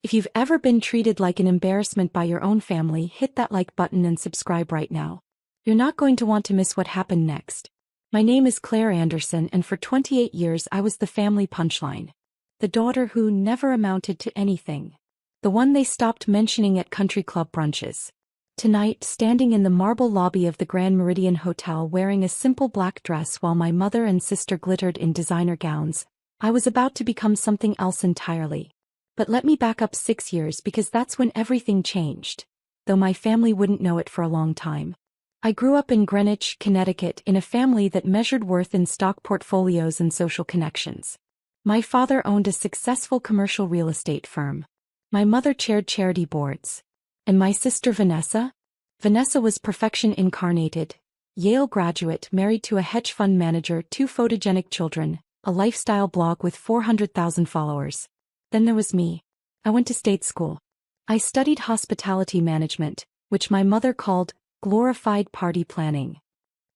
If you've ever been treated like an embarrassment by your own family, hit that like button and subscribe right now. You're not going to want to miss what happened next. My name is Claire Anderson, and for 28 years I was the family punchline. The daughter who never amounted to anything. The one they stopped mentioning at country club brunches. Tonight, standing in the marble lobby of the Grand Meridian Hotel wearing a simple black dress while my mother and sister glittered in designer gowns, I was about to become something else entirely. But let me back up 6 years, because that's when everything changed. Though my family wouldn't know it for a long time. I grew up in Greenwich, Connecticut, in a family that measured worth in stock portfolios and social connections. My father owned a successful commercial real estate firm. My mother chaired charity boards. And my sister Vanessa? Vanessa was perfection incarnated. Yale graduate, married to a hedge fund manager, 2 photogenic children, a lifestyle blog with 400,000 followers. Then there was me. I went to state school. I studied hospitality management, which my mother called glorified party planning.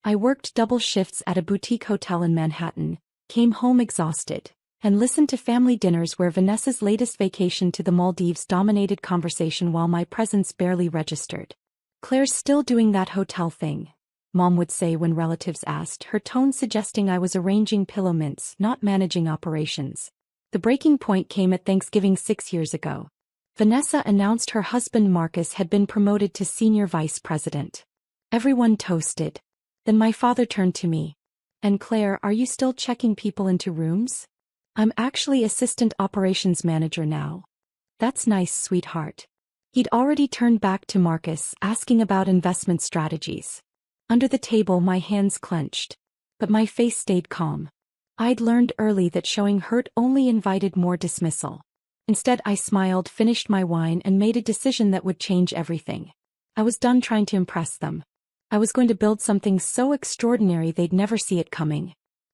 I worked double shifts at a boutique hotel in Manhattan, came home exhausted, and listened to family dinners where Vanessa's latest vacation to the Maldives dominated conversation while my presence barely registered. "Claire's still doing that hotel thing," Mom would say when relatives asked, her tone suggesting I was arranging pillow mints, not managing operations. The breaking point came at Thanksgiving 6 years ago. Vanessa announced her husband Marcus had been promoted to senior vice president. Everyone toasted. Then my father turned to me. "And Claire, are you still checking people into rooms?" "I'm actually assistant operations manager now." "That's nice, sweetheart." He'd already turned back to Marcus, asking about investment strategies. Under the table, my hands clenched. But my face stayed calm. I'd learned early that showing hurt only invited more dismissal. Instead, I smiled, finished my wine, and made a decision that would change everything. I was done trying to impress them. I was going to build something so extraordinary they'd never see it coming.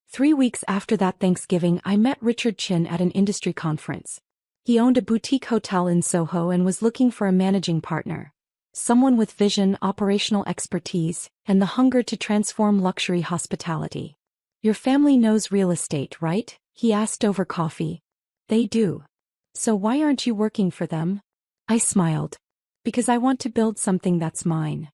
3 weeks after that Thanksgiving, I met Richard Chin at an industry conference. He owned a boutique hotel in Soho and was looking for a managing partner. Someone with vision, operational expertise, and the hunger to transform luxury hospitality. "Your family knows real estate, right?" he asked over coffee. "They do." "So why aren't you working for them?" I smiled. "Because I want to build something that's mine."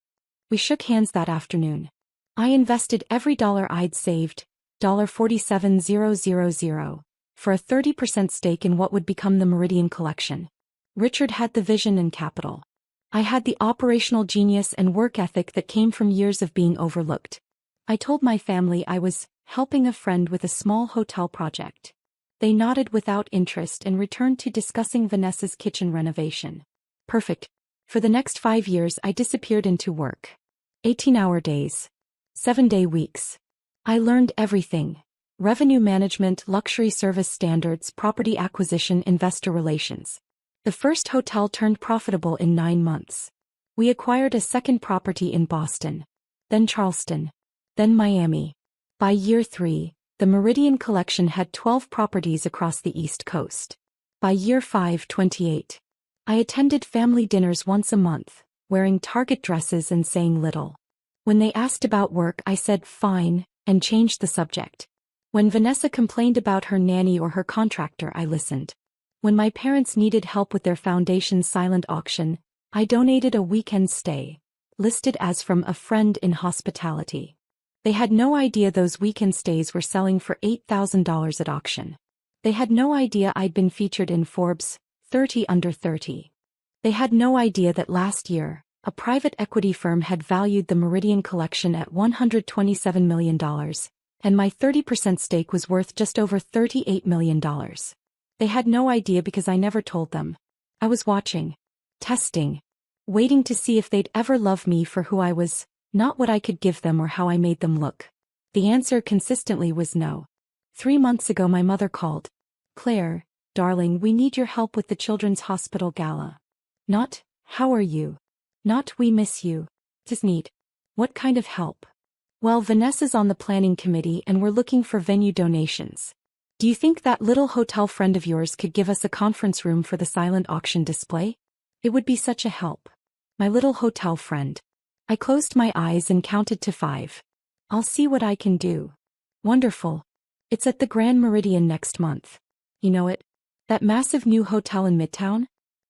We shook hands that afternoon. I invested every dollar I'd saved, $47,000, for a 30% stake in what would become the Meridian Collection. Richard had the vision and capital. I had the operational genius and work ethic that came from years of being overlooked. I told my family I was helping a friend with a small hotel project. They nodded without interest and returned to discussing Vanessa's kitchen renovation. Perfect. For the next 5 years I disappeared into work. 18-hour days. 7-day weeks. I learned everything. Revenue management, luxury service standards, property acquisition, investor relations. The first hotel turned profitable in 9 months. We acquired a second property in Boston. Then Charleston. Then Miami. By year 3, the Meridian Collection had 12 properties across the East Coast. By year 5, 28. I attended family dinners once a month, wearing Target dresses and saying little. When they asked about work, I said fine, and changed the subject. When Vanessa complained about her nanny or her contractor, I listened. When my parents needed help with their foundation's silent auction, I donated a weekend stay, listed as from a friend in hospitality. They had no idea those weekend stays were selling for $8,000 at auction. They had no idea I'd been featured in Forbes 30 Under 30. They had no idea that last year, a private equity firm had valued the Meridian Collection at $127 million, and my 30% stake was worth just over $38 million. They had no idea because I never told them. I was watching, testing, waiting to see if they'd ever love me for who I was, not what I could give them or how I made them look. The answer consistently was no. 3 months ago my mother called. "Claire, darling, we need your help with the Children's Hospital Gala." Not, "How are you?" Not, "We miss you." Just need. What kind of help? "Well, Vanessa's on the planning committee and we're looking for venue donations. Do you think that little hotel friend of yours could give us a conference room for the silent auction display? It would be such a help." My little hotel friend. I closed my eyes and counted to 5. "I'll see what I can do." "Wonderful. It's at the Grand Meridian next month. You know it? That massive new hotel in Midtown?"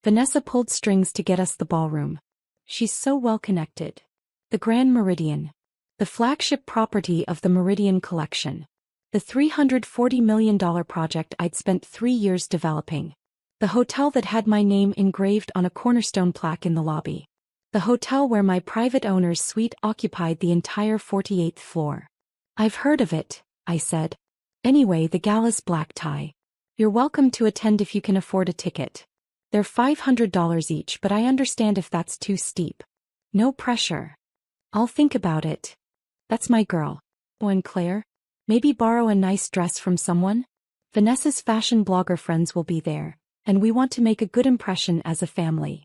Vanessa pulled strings to get us the ballroom. She's so well connected. The Grand Meridian. The flagship property of the Meridian Collection. The $340 million project I'd spent 3 years developing. The hotel that had my name engraved on a cornerstone plaque in the lobby. The hotel where my private owner's suite occupied the entire 48th floor. I've heard of it, I said. Anyway, the gala's black tie. You're welcome to attend if you can afford a ticket. They're $500 each, but I understand if that's too steep. No pressure. I'll think about it. That's my girl. Oh, and Claire? Maybe borrow a nice dress from someone? Vanessa's fashion blogger friends will be there, and we want to make a good impression as a family.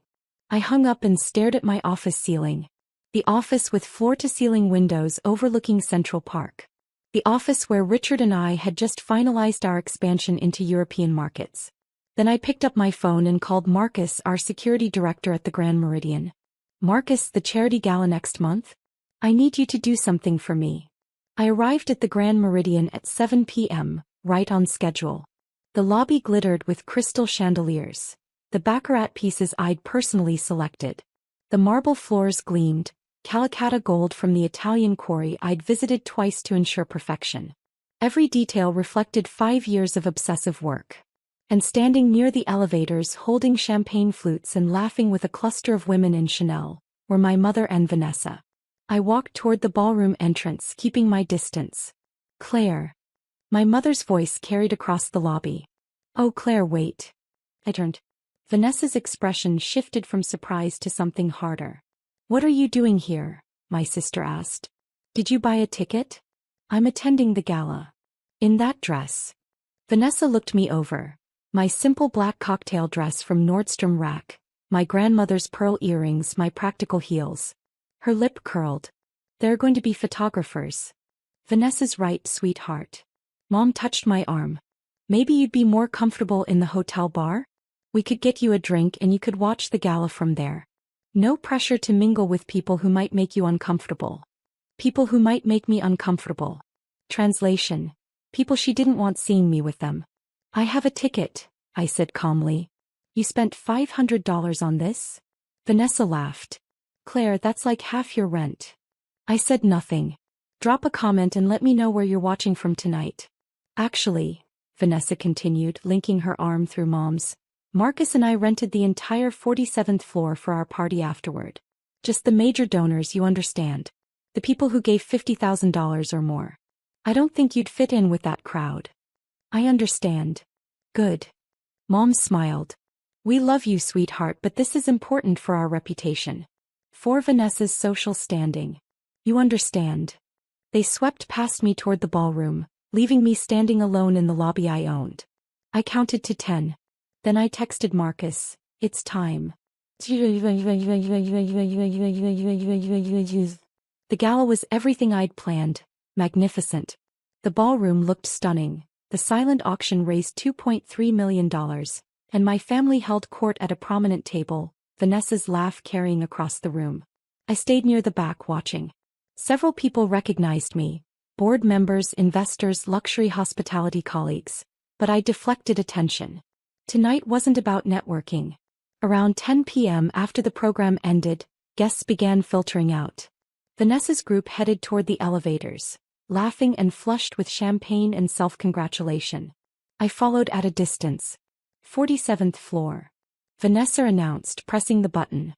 I hung up and stared at my office ceiling. The office with floor-to-ceiling windows overlooking Central Park. The office where Richard and I had just finalized our expansion into European markets. Then I picked up my phone and called Marcus, our security director at the Grand Meridian. Marcus, the charity gala next month? I need you to do something for me. I arrived at the Grand Meridian at 7 p.m., right on schedule. The lobby glittered with crystal chandeliers, the baccarat pieces I'd personally selected. The marble floors gleamed, Calacatta gold from the Italian quarry I'd visited twice to ensure perfection. Every detail reflected 5 years of obsessive work. And standing near the elevators holding champagne flutes and laughing with a cluster of women in Chanel, were my mother and Vanessa. I walked toward the ballroom entrance, keeping my distance. Claire. My mother's voice carried across the lobby. Oh, Claire, wait. I turned. Vanessa's expression shifted from surprise to something harder. What are you doing here? My sister asked. Did you buy a ticket? I'm attending the gala. In that dress. Vanessa looked me over. My simple black cocktail dress from Nordstrom Rack, my grandmother's pearl earrings, my practical heels. Her lip curled. There are going to be photographers. Vanessa's right, sweetheart. Mom touched my arm. Maybe you'd be more comfortable in the hotel bar? We could get you a drink and you could watch the gala from there. No pressure to mingle with people who might make you uncomfortable. People who might make me uncomfortable. Translation. People she didn't want seeing me with them. I have a ticket, I said calmly. You spent $500 on this? Vanessa laughed. Claire, that's like half your rent. I said nothing. Drop a comment and let me know where you're watching from tonight. Actually, Vanessa continued, linking her arm through Mom's, Marcus and I rented the entire 47th floor for our party afterward. Just the major donors, you understand. The people who gave $50,000 or more. I don't think you'd fit in with that crowd. I understand. Good. Mom smiled. We love you, sweetheart, but this is important for our reputation. For Vanessa's social standing. You understand. They swept past me toward the ballroom, leaving me standing alone in the lobby I owned. I counted to 10. Then I texted Marcus, it's time. The gala was everything I'd planned, magnificent. The ballroom looked stunning, the silent auction raised $2.3 million, and my family held court at a prominent table, Vanessa's laugh carrying across the room. I stayed near the back watching. Several people recognized me, board members, investors, luxury hospitality colleagues, but I deflected attention. Tonight wasn't about networking. Around 10 p.m. after the program ended, guests began filtering out. Vanessa's group headed toward the elevators, laughing and flushed with champagne and self-congratulation. I followed at a distance. 47th floor. Vanessa announced, pressing the button.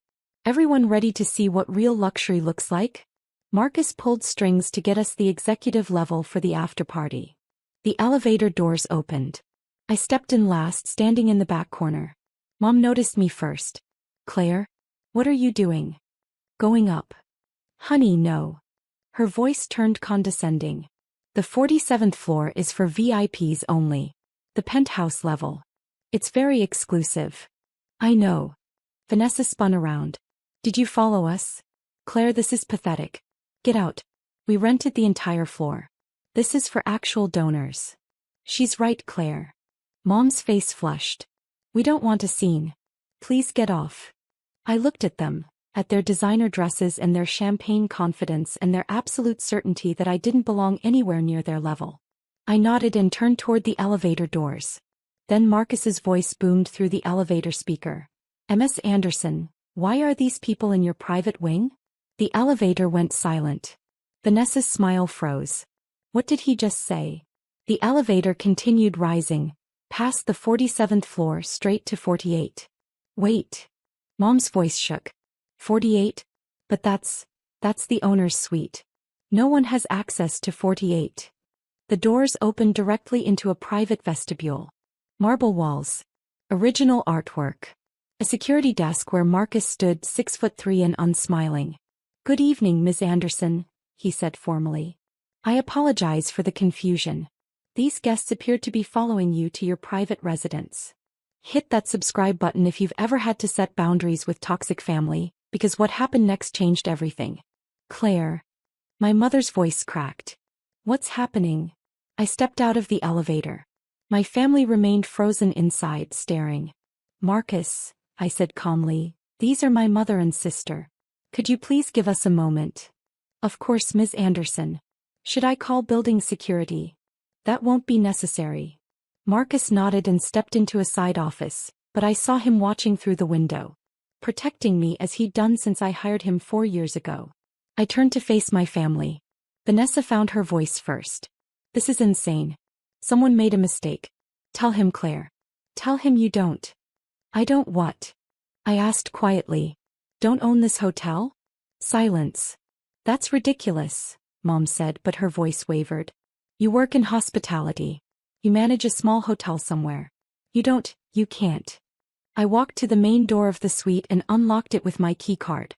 Everyone ready to see what real luxury looks like? Marcus pulled strings to get us the executive level for the after-party. The elevator doors opened. I stepped in last, standing in the back corner. Mom noticed me first. Claire? What are you doing? Going up. Honey, no. Her voice turned condescending. The 47th floor is for VIPs only. The penthouse level. It's very exclusive. I know. Vanessa spun around. Did you follow us? Claire, this is pathetic. Get out. We rented the entire floor. This is for actual donors. She's right, Claire. Mom's face flushed. We don't want a scene. Please get off. I looked at them, at their designer dresses and their champagne confidence and their absolute certainty that I didn't belong anywhere near their level. I nodded and turned toward the elevator doors. Then Marcus's voice boomed through the elevator speaker. Ms. Anderson, why are these people in your private wing? The elevator went silent. Vanessa's smile froze. What did he just say? The elevator continued rising, past the 47th floor straight to 48. Wait. Mom's voice shook. 48? But that's the owner's suite. No one has access to 48. The doors opened directly into a private vestibule. Marble walls. Original artwork. A security desk where Marcus stood 6'3" and unsmiling. Good evening, Ms. Anderson, he said formally. I apologize for the confusion. These guests appeared to be following you to your private residence. Hit that subscribe button if you've ever had to set boundaries with toxic family, because what happened next changed everything. Claire. My mother's voice cracked. What's happening? I stepped out of the elevator. My family remained frozen inside, staring. Marcus, I said calmly, these are my mother and sister. Could you please give us a moment? Of course, Ms. Anderson. Should I call building security? That won't be necessary. Marcus nodded and stepped into a side office, but I saw him watching through the window, protecting me as he'd done since I hired him 4 years ago. I turned to face my family. Vanessa found her voice first. This is insane. Someone made a mistake. Tell him, Claire. Tell him you don't. I don't what? I asked quietly. Don't own this hotel? Silence. That's ridiculous, Mom said, but her voice wavered. You work in hospitality. You manage a small hotel somewhere. You can't. I walked to the main door of the suite and unlocked it with my keycard.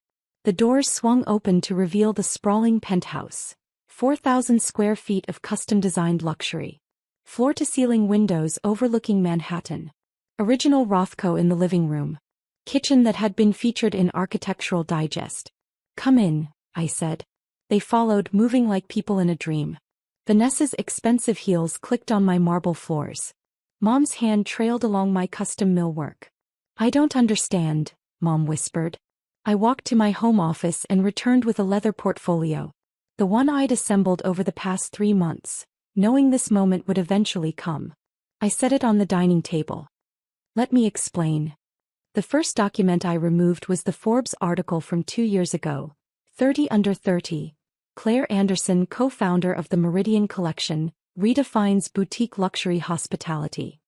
The doors swung open to reveal the sprawling penthouse. 4,000 square feet of custom-designed luxury. Floor-to-ceiling windows overlooking Manhattan. Original Rothko in the living room. Kitchen that had been featured in Architectural Digest. Come in, I said. They followed, moving like people in a dream. Vanessa's expensive heels clicked on my marble floors. Mom's hand trailed along my custom millwork. I don't understand, Mom whispered. I walked to my home office and returned with a leather portfolio. The one I'd assembled over the past 3 months, knowing this moment would eventually come. I set it on the dining table. Let me explain. The first document I removed was the Forbes article from 2 years ago, 30 Under 30. Claire Anderson, co-founder of the Meridian Collection, redefines boutique luxury hospitality.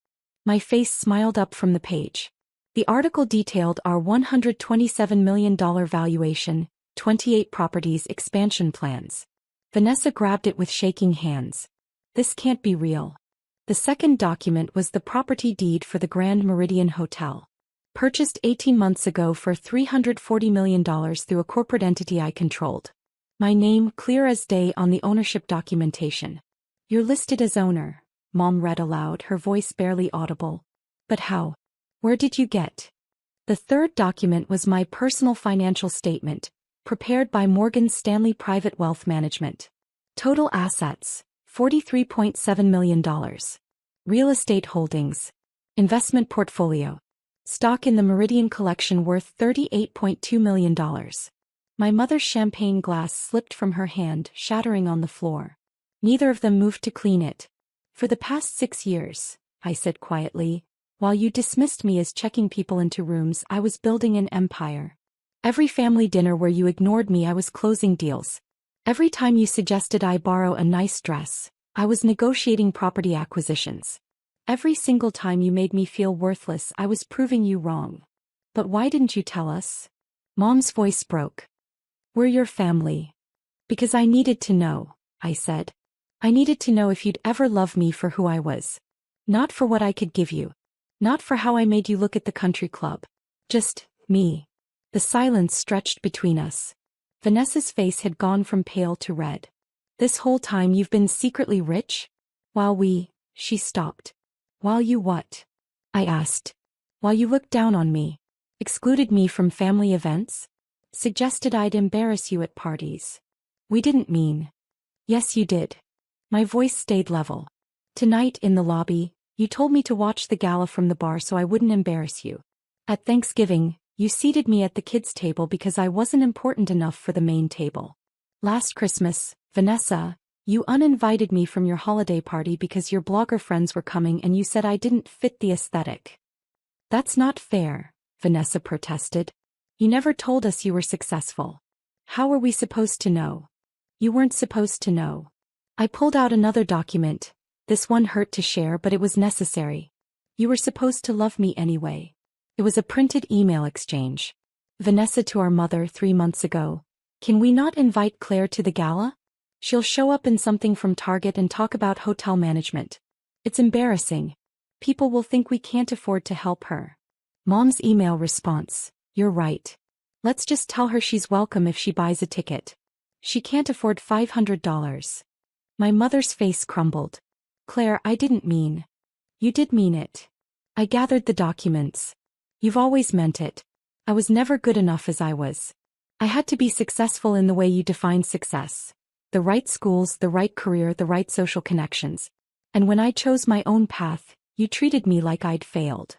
My face smiled up from the page. The article detailed our $127 million valuation, 28 properties expansion plans. Vanessa grabbed it with shaking hands. This can't be real. The second document was the property deed for the Grand Meridian Hotel. Purchased 18 months ago for $340 million through a corporate entity I controlled. My name clear as day on the ownership documentation. You're listed as owner, Mom read aloud, her voice barely audible. But how? Where did you get? The third document was my personal financial statement, prepared by Morgan Stanley Private Wealth Management. Total assets, $43.7 million. Real estate holdings. Investment portfolio. Stock in the Meridian Collection worth $38.2 million. My mother's champagne glass slipped from her hand, shattering on the floor. Neither of them moved to clean it. For the past 6 years, I said quietly, while you dismissed me as checking people into rooms, I was building an empire. Every family dinner where you ignored me, I was closing deals. Every time you suggested I borrow a nice dress, I was negotiating property acquisitions. Every single time you made me feel worthless, I was proving you wrong. But why didn't you tell us? Mom's voice broke. We're your family. Because I needed to know, I said. I needed to know if you'd ever love me for who I was. Not for what I could give you. Not for how I made you look at the country club. Just me. The silence stretched between us. Vanessa's face had gone from pale to red. This whole time you've been secretly rich? She stopped. While you what? I asked. While you looked down on me. Excluded me from family events? Suggested I'd embarrass you at parties. We didn't mean. Yes, you did. My voice stayed level. Tonight in the lobby, you told me to watch the gala from the bar so I wouldn't embarrass you. At Thanksgiving, you seated me at the kids' table because I wasn't important enough for the main table. Last Christmas, Vanessa, you uninvited me from your holiday party because your blogger friends were coming and you said I didn't fit the aesthetic. That's not fair, Vanessa protested. You never told us you were successful. How were we supposed to know? You weren't supposed to know. I pulled out another document. This one hurt to share, but it was necessary. You were supposed to love me anyway. It was a printed email exchange. Vanessa to our mother 3 months ago. Can we not invite Claire to the gala? She'll show up in something from Target and talk about hotel management. It's embarrassing. People will think we can't afford to help her. Mom's email response. You're right. Let's just tell her she's welcome if she buys a ticket. She can't afford $500. My mother's face crumbled. Claire, I didn't mean. You did mean it. I gathered the documents. You've always meant it. I was never good enough as I was. I had to be successful in the way you define success. The right schools, the right career, the right social connections. And when I chose my own path, you treated me like I'd failed.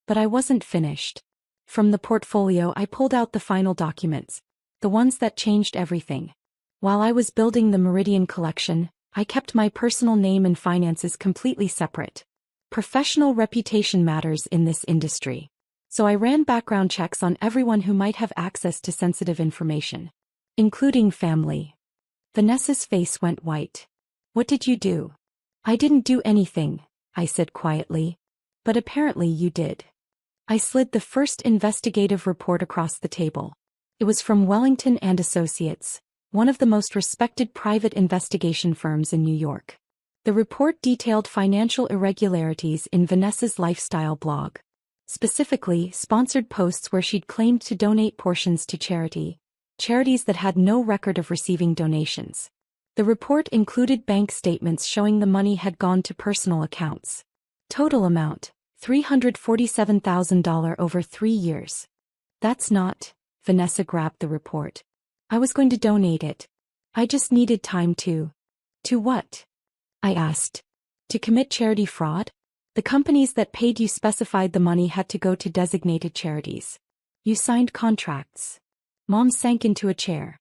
But I wasn't finished. From the portfolio I pulled out the final documents. The ones that changed everything. While I was building the Meridian collection, I kept my personal name and finances completely separate. Professional reputation matters in this industry. So I ran background checks on everyone who might have access to sensitive information. Including family. Vanessa's face went white. What did you do? I didn't do anything, I said quietly. But apparently you did. I slid the first investigative report across the table. It was from Wellington and Associates, one of the most respected private investigation firms in New York. The report detailed financial irregularities in Vanessa's lifestyle blog. Specifically, sponsored posts where she'd claimed to donate portions to charities that had no record of receiving donations. The report included bank statements showing the money had gone to personal accounts. Total amount, $347,000 over 3 years. That's not. Vanessa grabbed the report. I was going to donate it. I just needed time to. To what? I asked. To commit charity fraud? The companies that paid you specified the money had to go to designated charities. You signed contracts. Mom sank into a chair.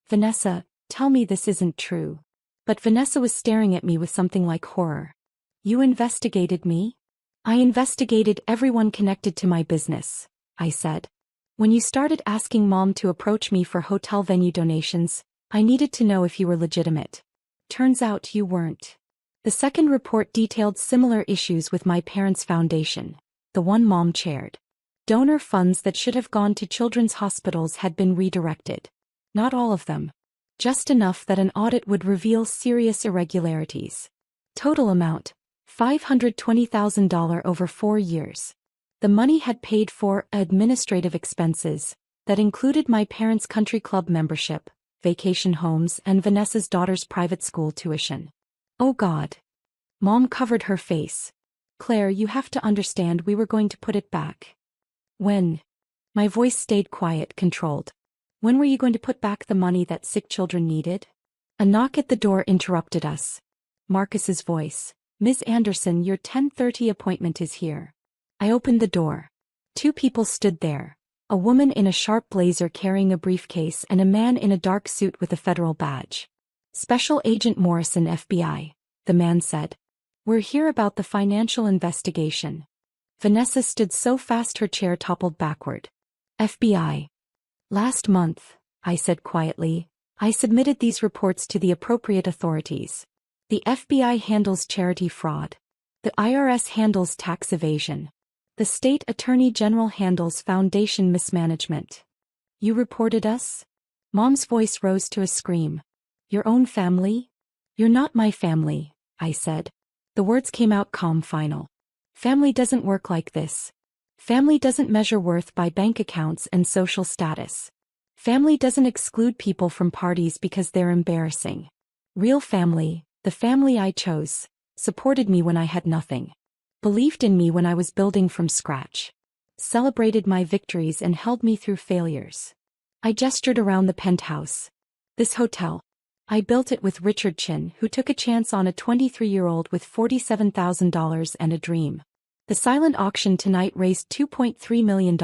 Vanessa, tell me this isn't true. But Vanessa was staring at me with something like horror. You investigated me? I investigated everyone connected to my business, I said. When you started asking Mom to approach me for hotel venue donations, I needed to know if you were legitimate. Turns out you weren't. The second report detailed similar issues with my parents' foundation, the one Mom chaired. Donor funds that should have gone to children's hospitals had been redirected. Not all of them. Just enough that an audit would reveal serious irregularities. Total amount, $520,000 over 4 years. The money had paid for administrative expenses that included my parents' country club membership, vacation homes, and Vanessa's daughter's private school tuition. Oh God. Mom covered her face. Claire, you have to understand we were going to put it back. When? My voice stayed quiet, controlled. When were you going to put back the money that sick children needed? A knock at the door interrupted us. Marcus's voice. Ms. Anderson, your 10:30 appointment is here. I opened the door. 2 people stood there. A woman in a sharp blazer carrying a briefcase and a man in a dark suit with a federal badge. Special Agent Morrison, FBI, the man said. We're here about the financial investigation. Vanessa stood so fast her chair toppled backward. FBI. Last month, I said quietly, I submitted these reports to the appropriate authorities. The FBI handles charity fraud. The IRS handles tax evasion. The state attorney general handles foundation mismanagement. You reported us? Mom's voice rose to a scream. Your own family? You're not my family, I said. The words came out calm, final. Family doesn't work like this. Family doesn't measure worth by bank accounts and social status. Family doesn't exclude people from parties because they're embarrassing. Real family, the family I chose, supported me when I had nothing. Believed in me when I was building from scratch. Celebrated my victories and held me through failures. I gestured around the penthouse. This hotel. I built it with Richard Chin, who took a chance on a 23-year-old with $47,000 and a dream. The silent auction tonight raised $2.3 million,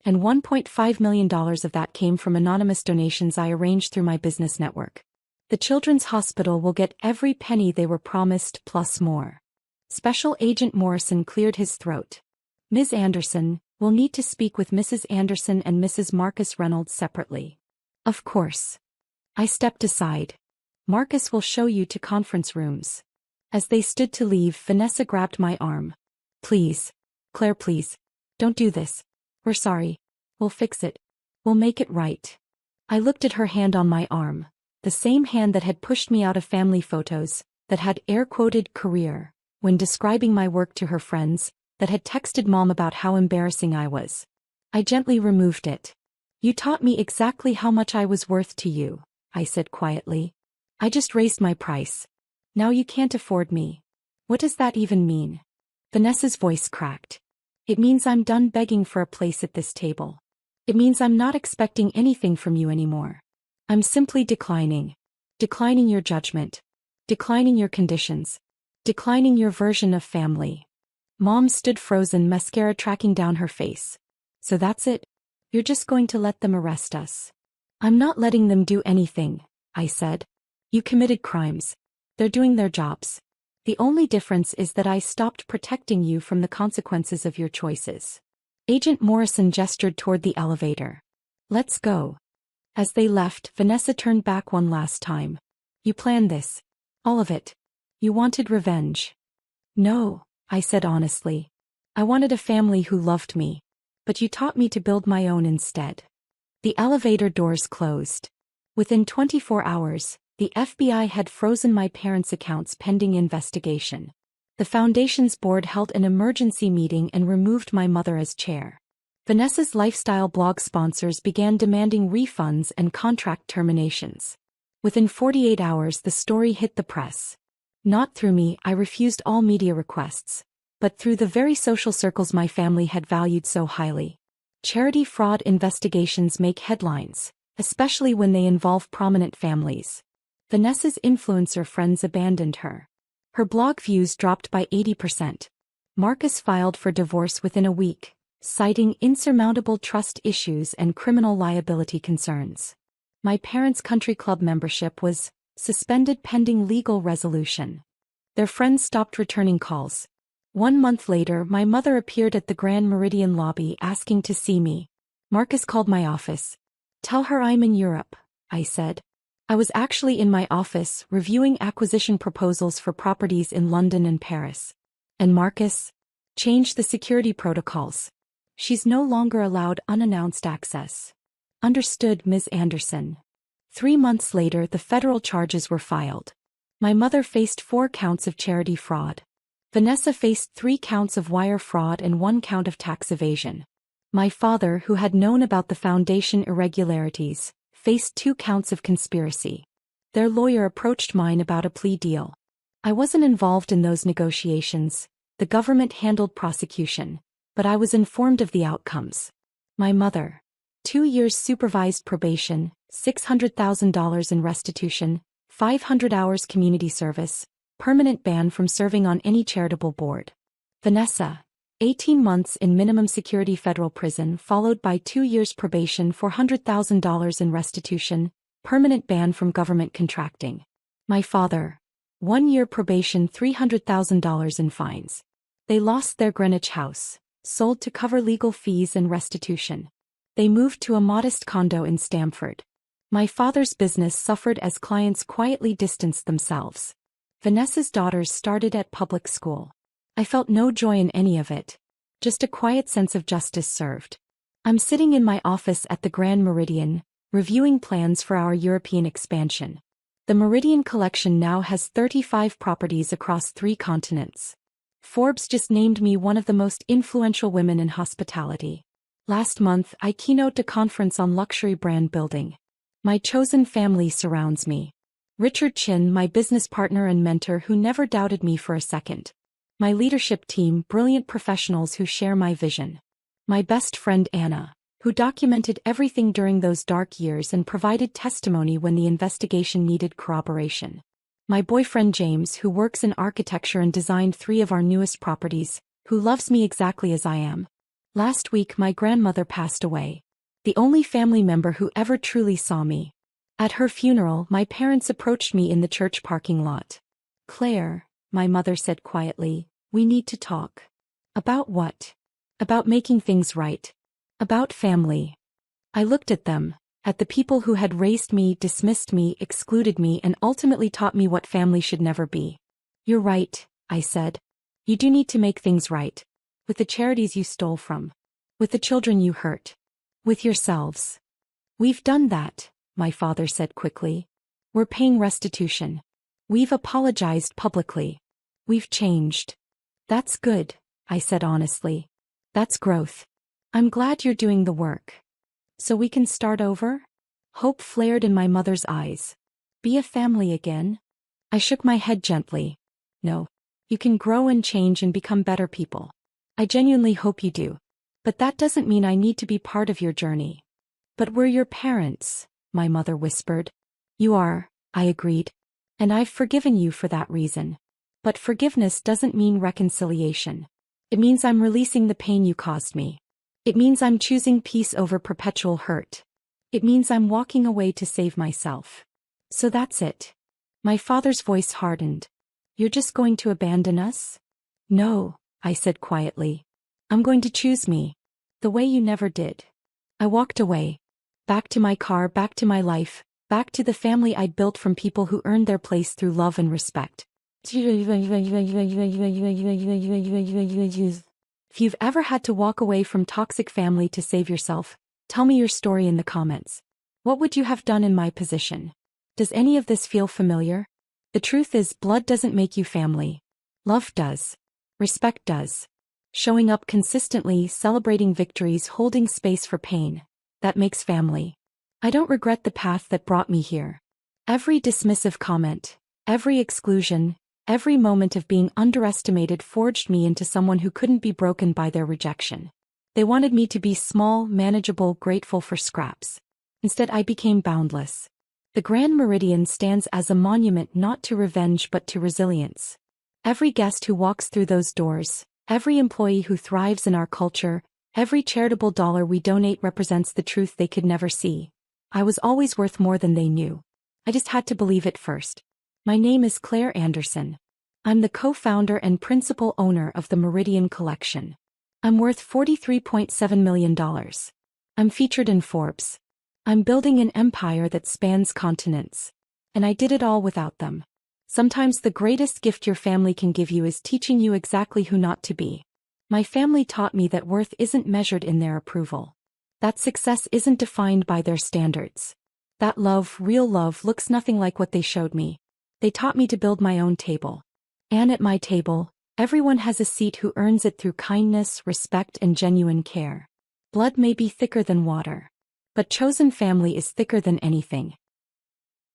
and $1.5 million of that came from anonymous donations I arranged through my business network. The Children's Hospital will get every penny they were promised plus more. Special Agent Morrison cleared his throat. Ms. Anderson, We'll need to speak with Mrs. Anderson and Mrs. Marcus Reynolds separately. Of course. I stepped aside. Marcus will show you to conference rooms. As they stood to leave, Vanessa grabbed my arm. Please. Claire, please. Don't do this. We're sorry. We'll fix it. We'll make it right. I looked at her hand on my arm. The same hand that had pushed me out of family photos, that had air-quoted career when describing my work to her friends, that had texted Mom about how embarrassing I was. I gently removed it. You taught me exactly how much I was worth to you, I said quietly. I just raised my price. Now you can't afford me. What does that even mean? Vanessa's voice cracked. It means I'm done begging for a place at this table. It means I'm not expecting anything from you anymore. I'm simply declining. Declining your judgment. Declining your conditions. Declining your version of family. Mom stood frozen, mascara tracking down her face. So that's it? You're just going to let them arrest us? I'm not letting them do anything, I said. You committed crimes. They're doing their jobs. The only difference is that I stopped protecting you from the consequences of your choices. Agent Morrison gestured toward the elevator. Let's go. As they left, Vanessa turned back one last time. You planned this. All of it. You wanted revenge. No, I said honestly. I wanted a family who loved me. But you taught me to build my own instead. The elevator doors closed. Within 24 hours, the FBI had frozen my parents' accounts pending investigation. The foundation's board held an emergency meeting and removed my mother as chair. Vanessa's lifestyle blog sponsors began demanding refunds and contract terminations. Within 48 hours, the story hit the press. Not through me, I refused all media requests, but through the very social circles my family had valued so highly. Charity fraud investigations make headlines, especially when they involve prominent families. Vanessa's influencer friends abandoned her. Her blog views dropped by 80%. Marcus filed for divorce within a week, citing insurmountable trust issues and criminal liability concerns. My parents' country club membership was suspended pending legal resolution. Their friends stopped returning calls. 1 month later, my mother appeared at the Grand Meridian lobby asking to see me. Marcus called my office. Tell her I'm in Europe, I said. I was actually in my office, reviewing acquisition proposals for properties in London and Paris. And Marcus changed the security protocols. She's no longer allowed unannounced access. Understood, Ms. Anderson. 3 months later, the federal charges were filed. My mother faced 4 counts of charity fraud. Vanessa faced 3 counts of wire fraud and 1 count of tax evasion. My father, who had known about the foundation irregularities, faced 2 counts of conspiracy. Their lawyer approached mine about a plea deal. I wasn't involved in those negotiations. The government handled prosecution, but I was informed of the outcomes. My mother. 2 years supervised probation, $600,000 in restitution, 500 hours community service, permanent ban from serving on any charitable board. Vanessa. 18 months in minimum security federal prison followed by 2 years probation, $400,000 in restitution, permanent ban from government contracting. My father. 1 year probation, $300,000 in fines. They lost their Greenwich house, sold to cover legal fees and restitution. They moved to a modest condo in Stamford. My father's business suffered as clients quietly distanced themselves. Vanessa's daughters started at public school. I felt no joy in any of it. Just a quiet sense of justice served. I'm sitting in my office at the Grand Meridian, reviewing plans for our European expansion. The Meridian Collection now has 35 properties across 3 continents. Forbes just named me one of the most influential women in hospitality. Last month, I keynoted a conference on luxury brand building. My chosen family surrounds me. Richard Chin, my business partner and mentor who never doubted me for a second. My leadership team, brilliant professionals who share my vision. My best friend Anna, who documented everything during those dark years and provided testimony when the investigation needed corroboration. My boyfriend James, who works in architecture and designed 3 of our newest properties, who loves me exactly as I am. Last week my grandmother passed away. The only family member who ever truly saw me. At her funeral, my parents approached me in the church parking lot. Claire, my mother said quietly, we need to talk. About what? About making things right. About family. I looked at them, at the people who had raised me, dismissed me, excluded me, and ultimately taught me what family should never be. You're right, I said. You do need to make things right. With the charities you stole from. With the children you hurt. With yourselves. We've done that, my father said quickly. We're paying restitution. We've apologized publicly. We've changed. That's good, I said honestly. That's growth. I'm glad you're doing the work. So we can start over? Hope flared in my mother's eyes. Be a family again? I shook my head gently. No. You can grow and change and become better people. I genuinely hope you do. But that doesn't mean I need to be part of your journey. But we're your parents, my mother whispered. You are, I agreed. And I've forgiven you for that reason. But forgiveness doesn't mean reconciliation. It means I'm releasing the pain you caused me. It means I'm choosing peace over perpetual hurt. It means I'm walking away to save myself. So that's it. My father's voice hardened. You're just going to abandon us? No, I said quietly. I'm going to choose me. The way you never did. I walked away. Back to my car, back to my life, back to the family I'd built from people who earned their place through love and respect. If you've ever had to walk away from toxic family to save yourself, tell me your story in the comments. What would you have done in my position? Does any of this feel familiar? The truth is, blood doesn't make you family. Love does. Respect does. Showing up consistently, celebrating victories, holding space for pain. That makes family. I don't regret the path that brought me here. Every dismissive comment, every exclusion, every moment of being underestimated forged me into someone who couldn't be broken by their rejection. They wanted me to be small, manageable, grateful for scraps. Instead, I became boundless. The Grand Meridian stands as a monument not to revenge but to resilience. Every guest who walks through those doors, every employee who thrives in our culture, every charitable dollar we donate represents the truth they could never see. I was always worth more than they knew. I just had to believe it first. My name is Claire Anderson. I'm the co-founder and principal owner of the Meridian Collection. I'm worth $43.7 million. I'm featured in Forbes. I'm building an empire that spans continents. And I did it all without them. Sometimes the greatest gift your family can give you is teaching you exactly who not to be. My family taught me that worth isn't measured in their approval. That success isn't defined by their standards. That love, real love, looks nothing like what they showed me. They taught me to build my own table. And at my table, everyone has a seat who earns it through kindness, respect, and genuine care. Blood may be thicker than water. But chosen family is thicker than anything.